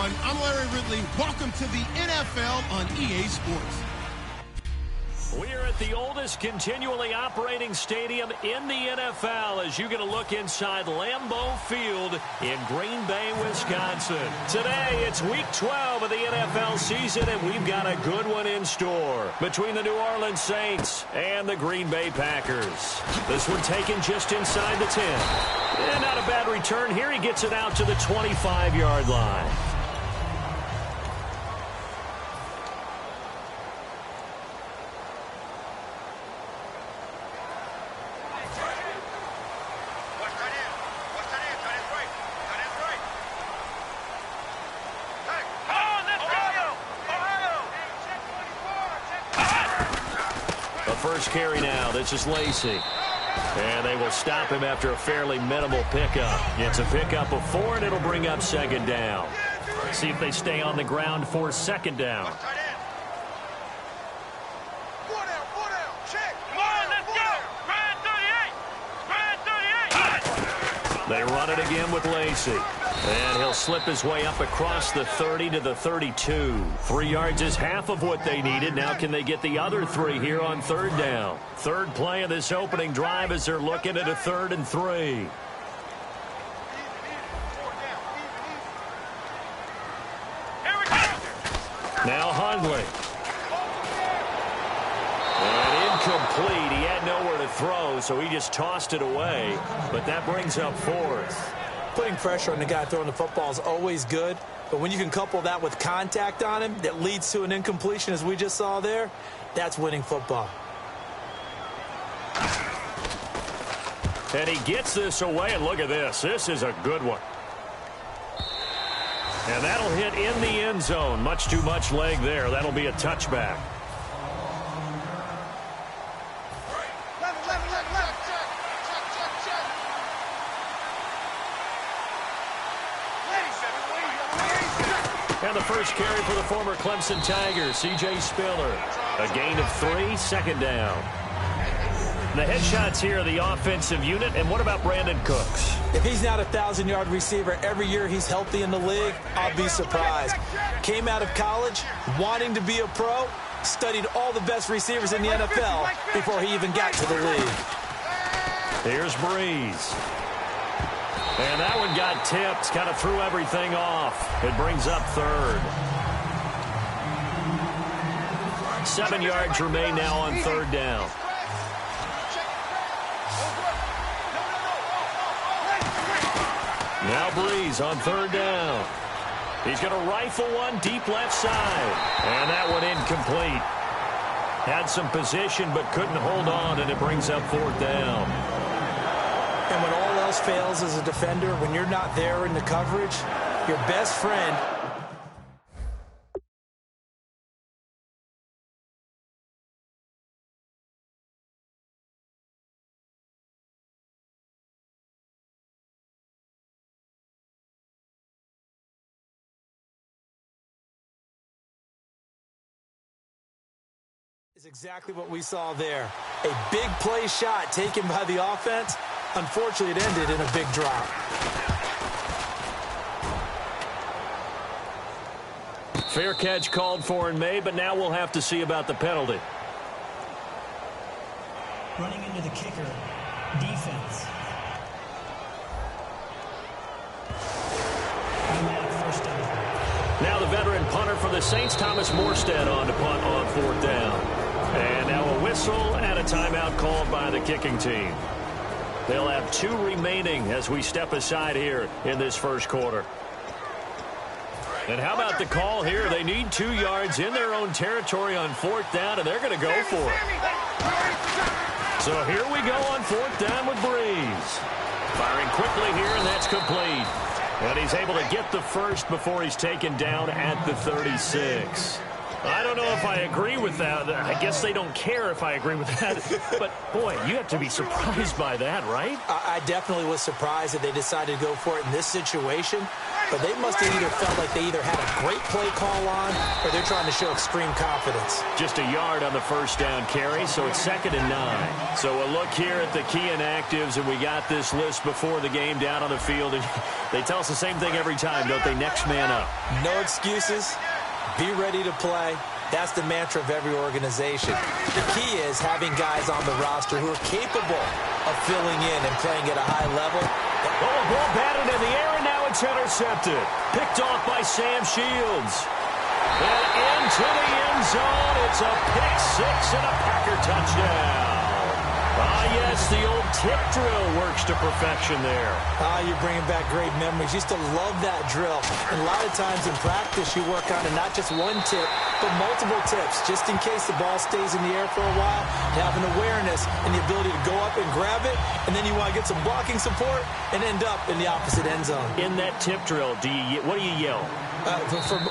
everyone. I'm Larry Ridley. Welcome to the NFL on EA Sports. We're at the oldest continually operating stadium in the NFL as you get a look inside Lambeau Field in Green Bay, Wisconsin. Today, it's Week 12 of the NFL season, and we've got a good one in store between the New Orleans Saints and the Green Bay Packers. This one taken just inside the 10. And not a bad return here. He gets it out to the 25-yard line. First carry now. This is Lacey. And they will stop him after a fairly minimal pickup. It's a pickup of 4, and it'll bring up second down. See if they stay on the ground for second down. They run it again with Lacey. And he'll slip his way up across the 30 to the 32. 3 yards is half of what they needed. Now can they get the other 3 here on third down? Third play of this opening drive as they're looking at a 3rd and 3. Now Hundley. And incomplete. He had nowhere to throw, so he just tossed it away. But that brings up 4th. Putting pressure on the guy throwing the football is always good, but when you can couple that with contact on him that leads to an incompletion, as we just saw there, that's winning football. And he gets this away, and look at this. This is a good one. And that'll hit in the end zone. Much too much leg there. That'll be a touchback. And the first carry for the former Clemson Tigers, C.J. Spiller. A gain of 3, second down. The headshots here are the offensive unit. And what about Brandon Cooks? If he's not a 1,000-yard receiver every year he's healthy in the league, I'll be surprised. Came out of college wanting to be a pro, studied all the best receivers in the NFL before he even got to the league. Here's Breeze. And that one got tipped, kind of threw everything off. It brings up 3rd. 7 yards remain now on 3rd down. Now Breeze on 3rd down. He's going to rifle one deep left side. And that one incomplete. Had some position but couldn't hold on, and it brings up 4th down. And when all else fails as a defender, when you're not there in the coverage, your best friend is exactly what we saw there. A big play shot taken by the offense. Unfortunately, it ended in a big drop. Fair catch called for and made, but now we'll have to see about the penalty. Running into the kicker. Defense. First down. Now the veteran punter for the Saints, Thomas Morstead, on to punt on 4th down. And now a whistle and a timeout called by the kicking team. They'll have 2 remaining as we step aside here in this first quarter. And how about the call here? They need 2 yards in their own territory on 4th down, and they're going to go for it. So here we go on 4th down with Breeze. Firing quickly here, and that's complete. And he's able to get the first before he's taken down at the 36. I don't know if I agree with that. I guess they don't care if I agree with that. But, boy, you have to be surprised by that, right? I definitely was surprised that they decided to go for it in this situation. But they must have either felt like they either had a great play call on or they're trying to show extreme confidence. Just a yard on the first down carry, so it's 2nd and 9. So a look here at the key inactives, and we got this list before the game down on the field. And they tell us the same thing every time, don't they? Next man up. No excuses. Be ready to play. That's the mantra of every organization. The key is having guys on the roster who are capable of filling in and playing at a high level. Oh, ball batted in the air, and now it's intercepted. Picked off by Sam Shields. And into the end zone. It's a pick six and a Packer touchdown. Ah, yes, the old tip drill works to perfection there. Ah, you're bringing back great memories. Used to love that drill. And a lot of times in practice, you work on it, not just one tip, but multiple tips, just in case the ball stays in the air for a while. To have an awareness and the ability to go up and grab it, and then you want to get some blocking support and end up in the opposite end zone. In that tip drill, what do you yell?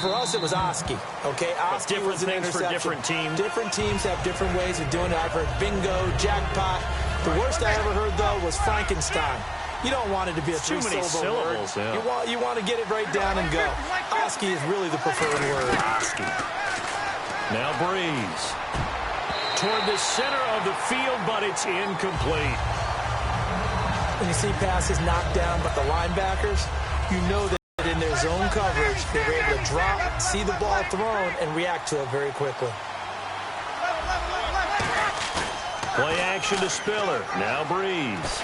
For us, it was Oski. Okay, Oski was an interception. For different teams. Different teams have different ways of doing it. I've heard bingo, jackpot. The worst I ever heard, though, was Frankenstein. You don't want it to be a three-syllable word. Yeah. You want to get it right down and go. Oski is really the preferred word. Oski. Now Breeze. Toward the center of the field, but it's incomplete. When you see passes knocked down by the linebackers, you know that in their zone coverage, they were able to drop, see the ball thrown, and react to it very quickly. Play action to Spiller. Now Breeze.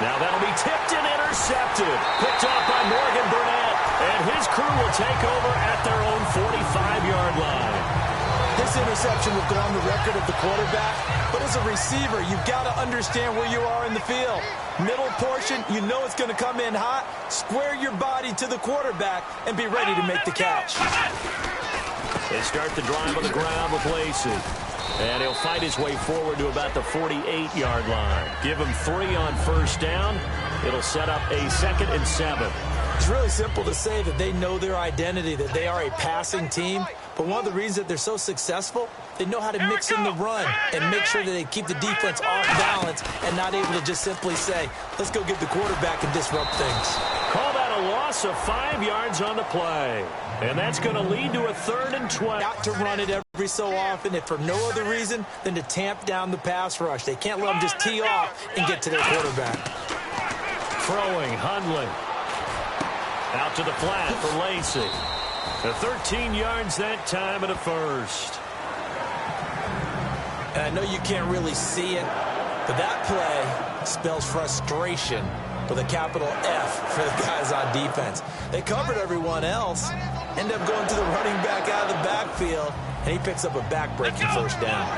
Now that'll be tipped and intercepted. Picked off by Morgan Burnett. And his crew will take over at their own 45-yard line. This interception will go on the record of the quarterback. But as a receiver, you've got to understand where you are in the field. Middle portion, you know it's going to come in hot. Square your body to the quarterback and be ready to make the catch. They start the drive on the ground with Lacey. And he'll fight his way forward to about the 48-yard line. Give him 3 on first down. It'll set up a 2nd and 7. It's really simple to say that they know their identity, that they are a passing team. But one of the reasons that they're so successful, they know how to mix in the run and make sure that they keep the defense off balance and not able to just simply say, let's go get the quarterback and disrupt things. Call that a loss of 5 yards on the play. And that's going to lead to a 3rd and 12. Got to run it every so often, if for no other reason than to tamp down the pass rush. They can't let them just tee off and get to their quarterback. Throwing, Hundley. Out to the flat for Lacey. 13 yards that time and a first. And I know you can't really see it, but that play spells frustration with a capital F for the guys on defense. They covered everyone else, end up going to the running back out of the backfield, and he picks up a back-breaking first down.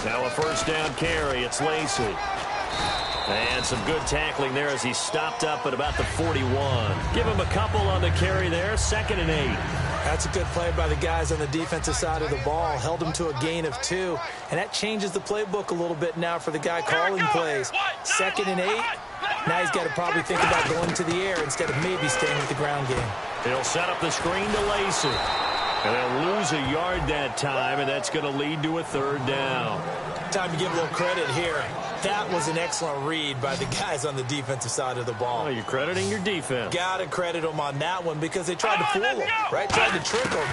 Now a first down carry. It's Lacey. And some good tackling there as he stopped up at about the 41. Give him a couple on the carry there. 2nd and 8. That's a good play by the guys on the defensive side of the ball. Held him to a gain of 2. And that changes the playbook a little bit now for the guy calling plays. 2nd and 8. Now he's got to probably think about going to the air instead of maybe staying with the ground game. He'll set up the screen to Lacey. And they'll lose a yard that time, and that's going to lead to a 3rd down. Time to give a little credit here. That was an excellent read by the guys on the defensive side of the ball. Oh, you're crediting your defense. Got to credit them on that one because they tried to fool him, right? Tried to trick him.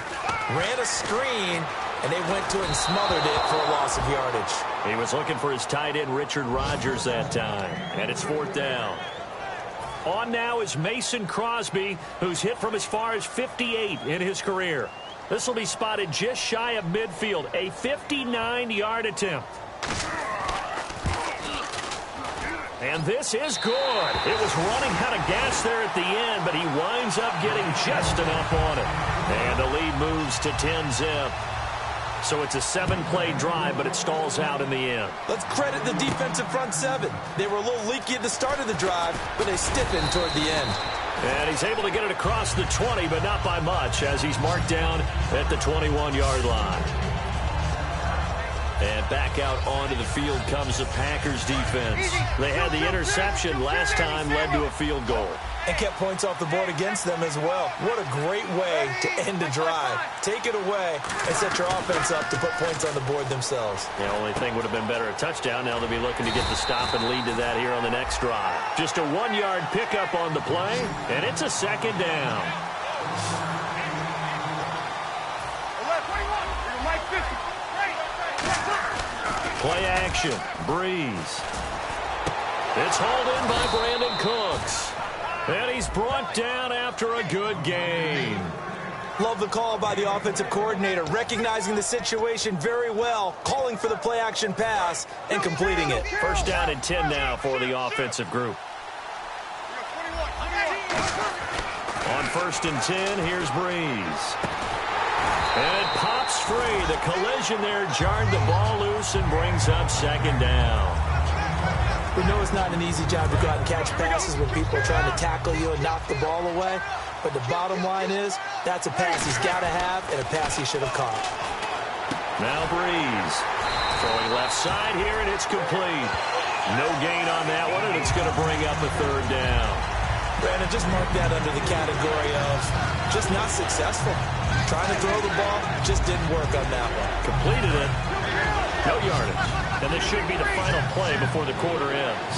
Ran a screen, and they went to it and smothered it for a loss of yardage. He was looking for his tight end, Richard Rodgers, that time. And it's 4th down. On now is Mason Crosby, who's hit from as far as 58 in his career. This will be spotted just shy of midfield. A 59-yard attempt. And this is good. It was running out of gas there at the end, but he winds up getting just enough on it. And the lead moves to 10-zip. So it's a 7-play drive, but it stalls out in the end. Let's credit the defensive front 7. They were a little leaky at the start of the drive, but they stiffened toward the end. And he's able to get it across the 20, but not by much, as he's marked down at the 21-yard line. And back out onto the field comes the Packers defense. They had the interception last time, led to a field goal. And kept points off the board against them as well. What a great way to end a drive. Take it away and set your offense up to put points on the board themselves. The only thing would have been better a touchdown. Now they'll be looking to get the stop and lead to that here on the next drive. Just a 1-yard pickup on the play, and it's a second down. Play action. Breeze. It's hauled in by Brandon Cooks. And he's brought down after a good game. Love the call by the offensive coordinator, recognizing the situation very well, calling for the play-action pass, and completing it. First down and 10 now for the offensive group. On 1st and 10, here's Breeze. And it pops free. The collision there jarred the ball loose and brings up second down. We know it's not an easy job to go out and catch passes when people are trying to tackle you and knock the ball away. But the bottom line is, that's a pass he's got to have and a pass he should have caught. Now Breeze. Throwing left side here, and it's complete. No gain on that one, and it's going to bring up a third down. Brandon, just mark that under the category of just not successful. Trying to throw the ball, just didn't work on that one. Completed it. No yardage. And this should be the final play before the quarter ends.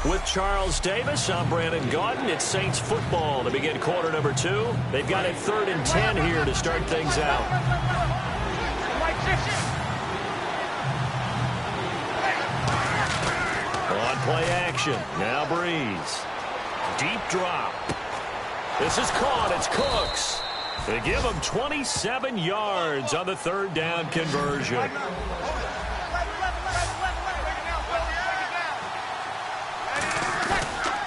With Charles Davis, I'm Brandon Gaudin. It's Saints football to begin quarter number 2. They've got a 3rd and 10 here to start things out. On play action. Now Breeze. Deep drop. This is caught. It's Cooks. They give him 27 yards on the 3rd down conversion.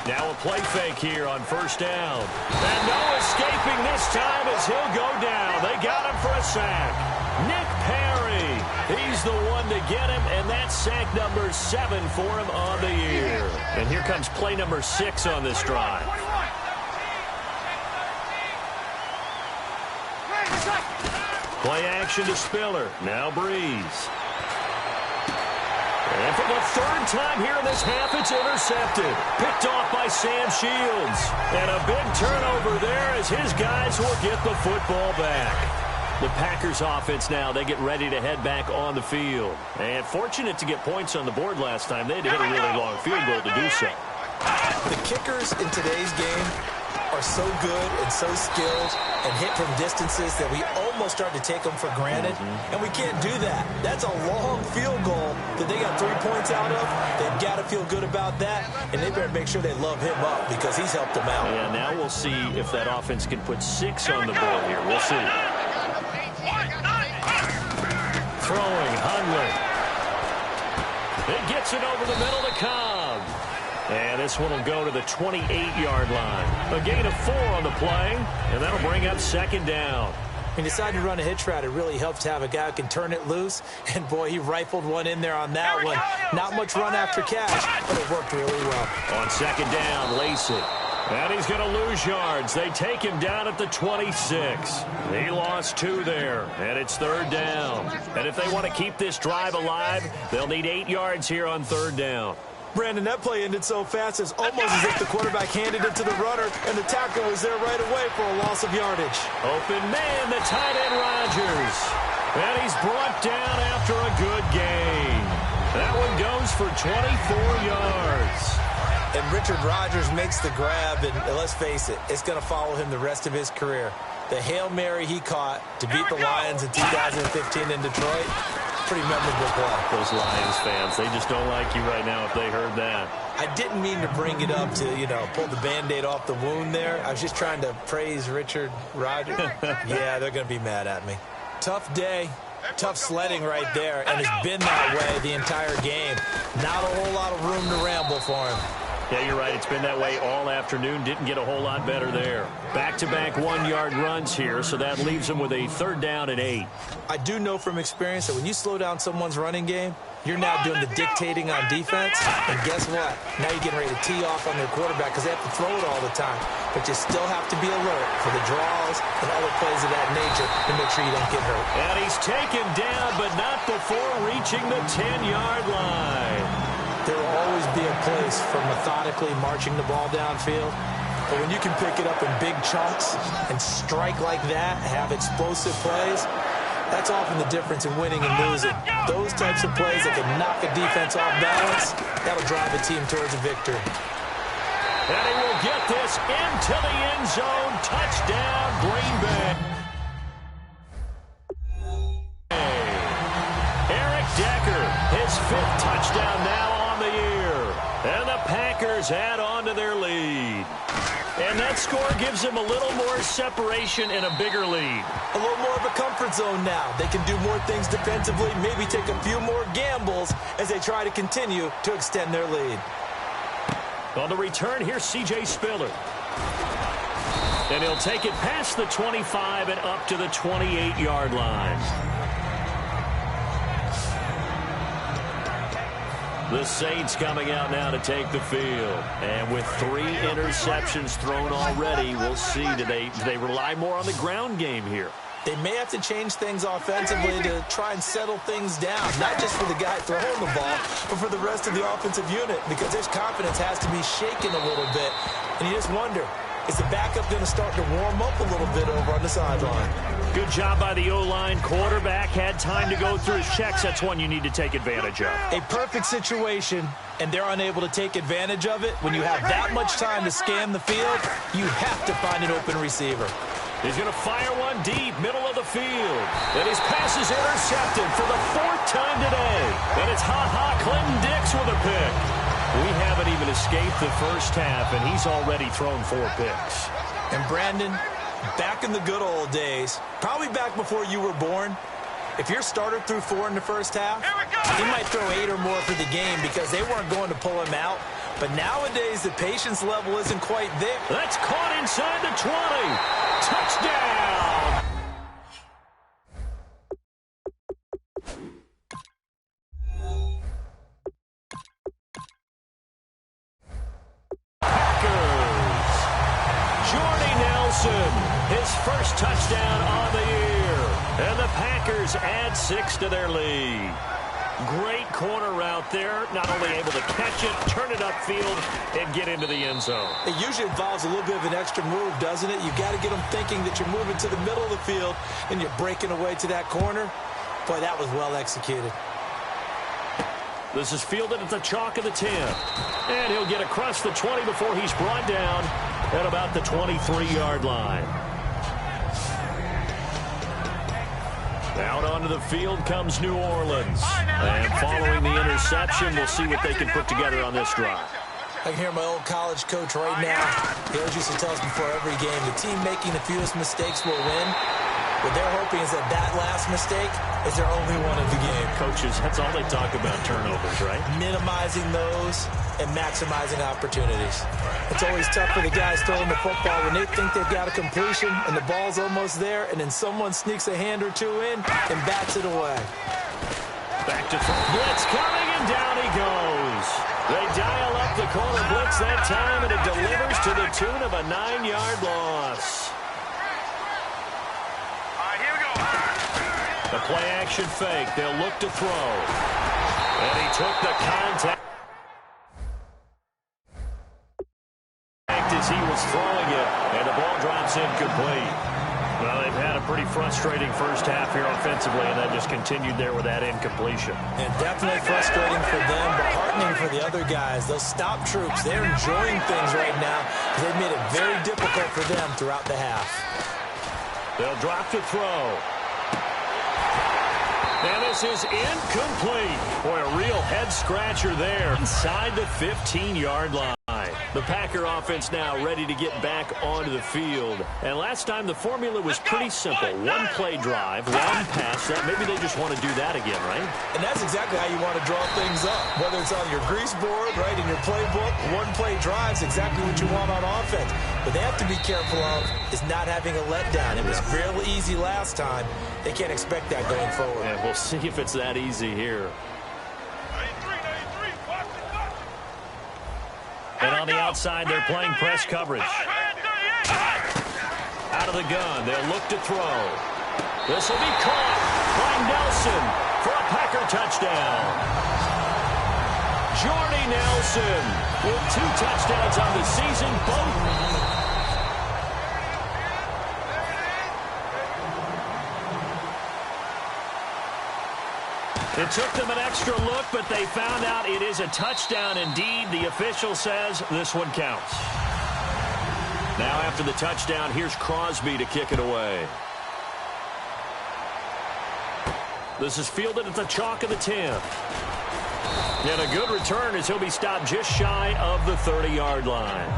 Now a play fake here on 1st down. And no escaping this time as he'll go down. They got him for a sack. Nick Perry. He's the one to get him, and that's sack number 7 for him on the year. And here comes play number 6 on this drive. Play action to Spiller. Now Breeze. And for the 3rd time here in this half, it's intercepted. Picked off by Sam Shields. And a big turnover there as his guys will get the football back. The Packers offense now, they get ready to head back on the field. And fortunate to get points on the board last time. They had to hit a really long field goal to do so. The kickers in today's game are so good and so skilled and hit from distances that we almost start to take them for granted. And we can't do that. That's a long field goal that they got 3 points out of. They've got to feel good about that, and they better make sure they love him up because he's helped them out. Yeah, now we'll see if that offense can put 6 on the board here. We'll see. Throwing, Hundley. It gets it over the middle to Cobb. And this one will go to the 28-yard line. A gain of 4 on the play, and that'll bring up 2nd down. He decided to run a hitch route. It really helps to have a guy who can turn it loose. And, boy, he rifled one in there on that one. Not much run after catch, but it worked really well. On 2nd down, Lacey. And he's going to lose yards. They take him down at the 26. He lost 2 there, and it's 3rd down. And if they want to keep this drive alive, they'll need 8 yards here on 3rd down. Brandon, that play ended so fast, it's almost as if the quarterback handed it to the runner, and the tackle was there right away for a loss of yardage. Open man, the tight end Rodgers. And he's brought down after a good game. That one goes for 24 yards. And Richard Rodgers makes the grab, and let's face it, it's going to follow him the rest of his career. The Hail Mary he caught to beat the Lions in 2015 in Detroit, pretty memorable play. Those Lions fans, they just don't like you right now if they heard that. I didn't mean to bring it up to, pull the Band-Aid off the wound there. I was just trying to praise Richard Rodgers. Yeah, they're going to be mad at me. Tough day, tough sledding right there, and it's been that way the entire game. Not a whole lot of room to ramble for him. Yeah, you're right. It's been that way all afternoon. Didn't get a whole lot better there. Back-to-back 1-yard runs here, so that leaves them with a 3rd down and 8. I do know from experience that when you slow down someone's running game, You're now doing the dictating on defense, and guess what? Now you're getting ready to tee off on their quarterback because they have to throw it all the time. But you still have to be alert for the draws and other plays of that nature to make sure you don't get hurt. And he's taken down, but not before reaching the 10-yard line. There will always be a place for methodically marching the ball downfield. But when you can pick it up in big chunks and strike like that, have explosive plays, that's often the difference in winning and losing. Those types of plays that can knock a defense off balance, that'll drive a team towards a victory. And he will get this into the end zone. Touchdown, Green Bay. Eric Decker, his 5th touchdown now on the year. And the Packers add on to their lead. And that score gives them a little more separation and a bigger lead. A little more of a comfort zone now. They can do more things defensively, maybe take a few more gambles as they try to continue to extend their lead. On the return, here's C.J. Spiller. And he'll take it past the 25 and up to the 28-yard line. The Saints coming out now to take the field. And with 3 interceptions thrown already, we'll see. Do they rely more on the ground game here? They may have to change things offensively to try and settle things down, not just for the guy throwing the ball, but for the rest of the offensive unit, because their confidence has to be shaken a little bit. And you just wonder, is the backup going to start to warm up a little bit over on the sideline? Good job by the O-line. Quarterback had time to go through his checks. That's one you need to take advantage of. A perfect situation, and they're unable to take advantage of it. When you have that much time to scan the field, you have to find an open receiver. He's going to fire one deep, middle of the field. And his pass is intercepted for the 4th time today. And it's Clinton Dix with a pick. We haven't even escaped the first half, and he's already thrown 4 picks. And Brandon, back in the good old days, probably back before you were born, if your starter threw 4 in the first half, he might throw 8 or more for the game because they weren't going to pull him out. But nowadays, the patience level isn't quite there. That's caught inside the 20. Touchdown! Packers. Jordy Nelson, his first touchdown on the year. And the Packers add 6 to their lead. Great corner route there. Not only able to catch it, turn it upfield, and get into the end zone. It usually involves a little bit of an extra move, doesn't it? You've got to get them thinking that you're moving to the middle of the field and you're breaking away to that corner. Boy, that was well executed. This is fielded at the chalk of the 10. And he'll get across the 20 before he's brought down at about the 23-yard line. Out onto the field comes New Orleans. And following the interception, we'll see what they can put together on this drive. I can hear my old college coach right now. He always used to tell us before every game, the team making the fewest mistakes will win. What they're hoping is that last mistake is their only one of the game. Coaches, that's all they talk about, turnovers, right? Minimizing those and maximizing opportunities. It's always tough for the guys throwing the football when they think they've got a completion and the ball's almost there, and then someone sneaks a hand or 2 in and bats it away. Back to blitz coming, and down he goes. They dial up the corner blitz that time, and it delivers to the tune of a 9-yard loss. The play-action fake. They'll look to throw. And he took the contact as he was throwing it, and the ball drops incomplete. Well, they've had a pretty frustrating first half here offensively, and that just continued there with that incompletion. And definitely frustrating for them, but heartening for the other guys. Those stop troops, they're enjoying things right now because they've made it very difficult for them throughout the half. They'll drop to throw. And this is incomplete. Boy, a real head-scratcher there inside the 15-yard line. The Packer offense now ready to get back onto the field. And last time the formula was pretty simple. One-play drive, one pass. Maybe they just want to do that again, right? And that's exactly how you want to draw things up. Whether it's on your grease board, right, in your playbook, one-play drive's exactly what you want on offense. But they have to be careful of is not having a letdown. It was real easy last time. They can't expect that going forward. And we'll see if it's that easy here. And on the outside, they're playing press coverage. Out of the gun, they'll look to throw. This will be caught by Nelson for a Packer touchdown. Jordy Nelson with 2 touchdowns on the season, both. It took them an extra look, but they found out it is a touchdown indeed. The official says this one counts. Now after the touchdown, here's Crosby to kick it away. This is fielded at the chalk of the 10. And a good return as he'll be stopped just shy of the 30-yard line.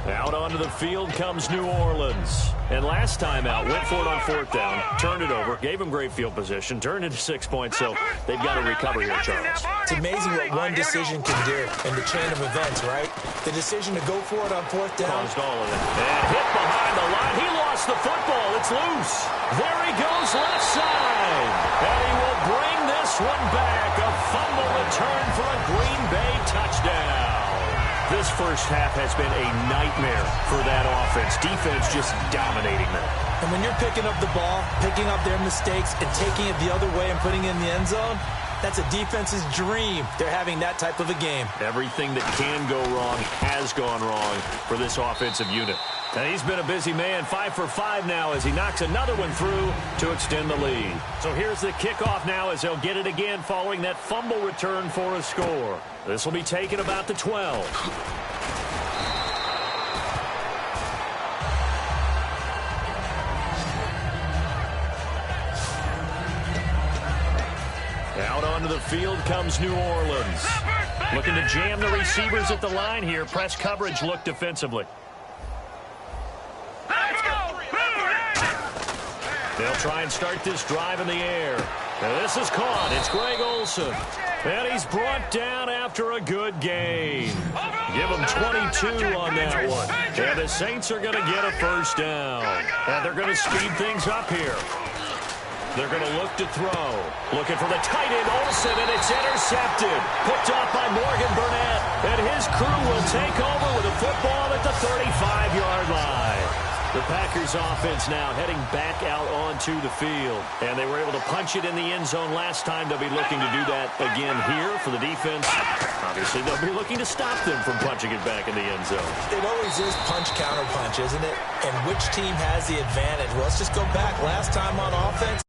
Out onto the field comes New Orleans. And last time out, went for it on 4th down, turned it over, gave him great field position, turned it to 6 points, so they've got to recover here, Charles. It's amazing what one decision can do in the chain of events, right? The decision to go for it on 4th down. Caused all of it. And hit behind the line. He lost the football. It's loose. There he goes left side. And he will bring this one back. A fumble return for a Green Bay touchdown. This first half has been a nightmare for that offense. Defense just dominating them. And when you're picking up the ball, picking up their mistakes, and taking it the other way and putting it in the end zone, that's a defense's dream. They're having that type of a game. Everything that can go wrong has gone wrong for this offensive unit. And he's been a busy man, 5 for 5 now as he knocks another one through to extend the lead. So here's the kickoff now as they'll get it again following that fumble return for a score. This will be taken about the 12. Out onto the field comes New Orleans. Looking to jam the receivers at the line here. Press coverage look defensively. They'll try and start this drive in the air. Now this is caught. It's Greg Olsen. And he's brought down after a good gain. Give him 22 on that one. And the Saints are going to get a first down. And they're going to speed things up here. They're going to look to throw. Looking for the tight end, Olsen, and it's intercepted. Picked up by Morgan Burnett. And his crew will take over with a football at the 35-yard line. The Packers offense now heading back out onto the field. And they were able to punch it in the end zone last time. They'll be looking to do that again here for the defense. Obviously, they'll be looking to stop them from punching it back in the end zone. It always is punch-counter-punch, isn't it? And which team has the advantage? Well, let's just go back. Last time on offense,